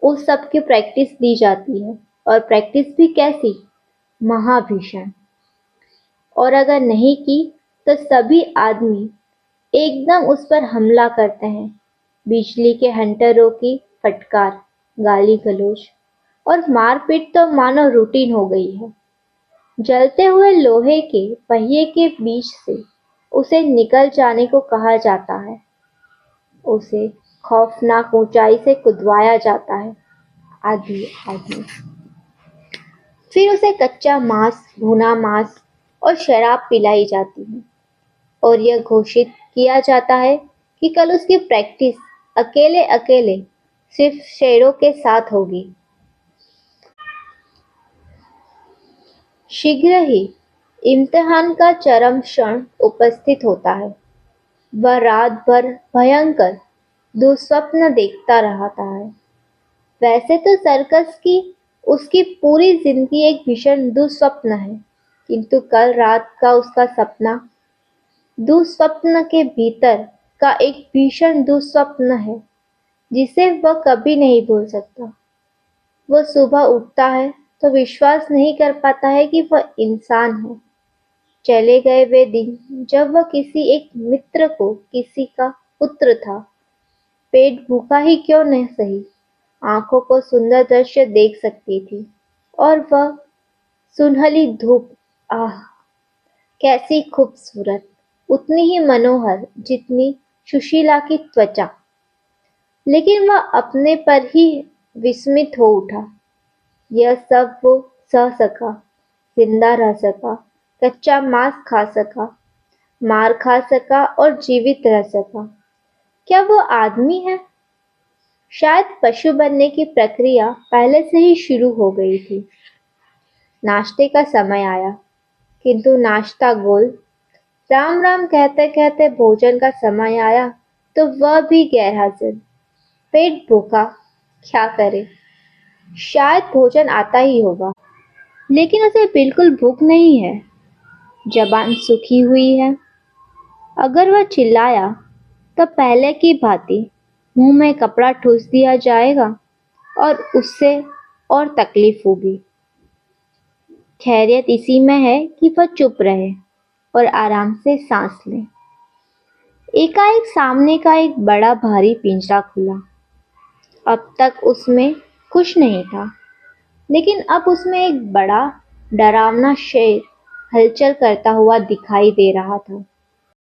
उस सब की प्रैक्टिस दी जाती है, और प्रैक्टिस भी कैसी, महाभीषण। और अगर नहीं की तो सभी आदमी एकदम उस पर हमला करते हैं। बिजली के हंटरों की फटकार, गाली गलौज और मारपीट तो मानो रूटीन हो गई है। जलते हुए लोहे के पहिए के बीच से उसे निकल जाने को कहा जाता है। उसे खौफनाक ऊंचाई से कूदवाया जाता है, आदि आदि। फिर उसे कच्चा मांस, भुना मांस और शराब पिलाई जाती है, और यह घोषित किया जाता है कि कल उसकी प्रैक्टिस अकेले अकेले सिर्फ शेरों के साथ होगी। शीघ्र ही इम्तिहान का चरम क्षण उपस्थित होता है। वह रात भर भयंकर दुःस्वप्न देखता रहता है। वैसे तो सर्कस की उसकी पूरी जिंदगी एक भीषण दुःस्वप्न है, किंतु कल रात का उसका सपना दुःस्वप्न के भीतर का एक भीषण दुःस्वप्न है, जिसे वह कभी नहीं भूल सकता। वह सुबह उठता है तो विश्वास नहीं कर पाता है कि वह इंसान है। चले गए वे दिन जब वह किसी एक मित्र को किसी का पुत्र था। पेट भूखा ही क्यों न सही, आंखों को सुंदर दृश्य देख सकती थी। और वह सुनहली धूप, आह कैसी खूबसूरत, उतनी ही मनोहर जितनी सुशीला की त्वचा। लेकिन वह अपने पर ही विस्मित हो उठा। यह सब वो सह सका, जिंदा रह सका, कच्चा मांस खा सका, मार खा सका और जीवित रह सका। क्या वो आदमी है? शायद पशु बनने की प्रक्रिया पहले से ही शुरू हो गई थी। नाश्ते का समय आया, किंतु नाश्ता गोल। राम राम कहते कहते भोजन का समय आया तो वह भी गैर हाजिर। पेट भूखा, क्या करे। शायद भोजन आता ही होगा, लेकिन उसे बिल्कुल भूख नहीं है। जबान सूखी हुई है। अगर वह चिल्लाया तो पहले की भांति मुंह में कपड़ा ठूस दिया जाएगा और उससे और तकलीफ होगी। खैरियत इसी में है कि वह चुप रहे और आराम से सांस ले। एकाएक सामने का एक बड़ा भारी पिंजरा खुला। अब तक उसमें कुछ नहीं था, लेकिन अब उसमें एक बड़ा डरावना शेर हलचल करता हुआ दिखाई दे रहा था।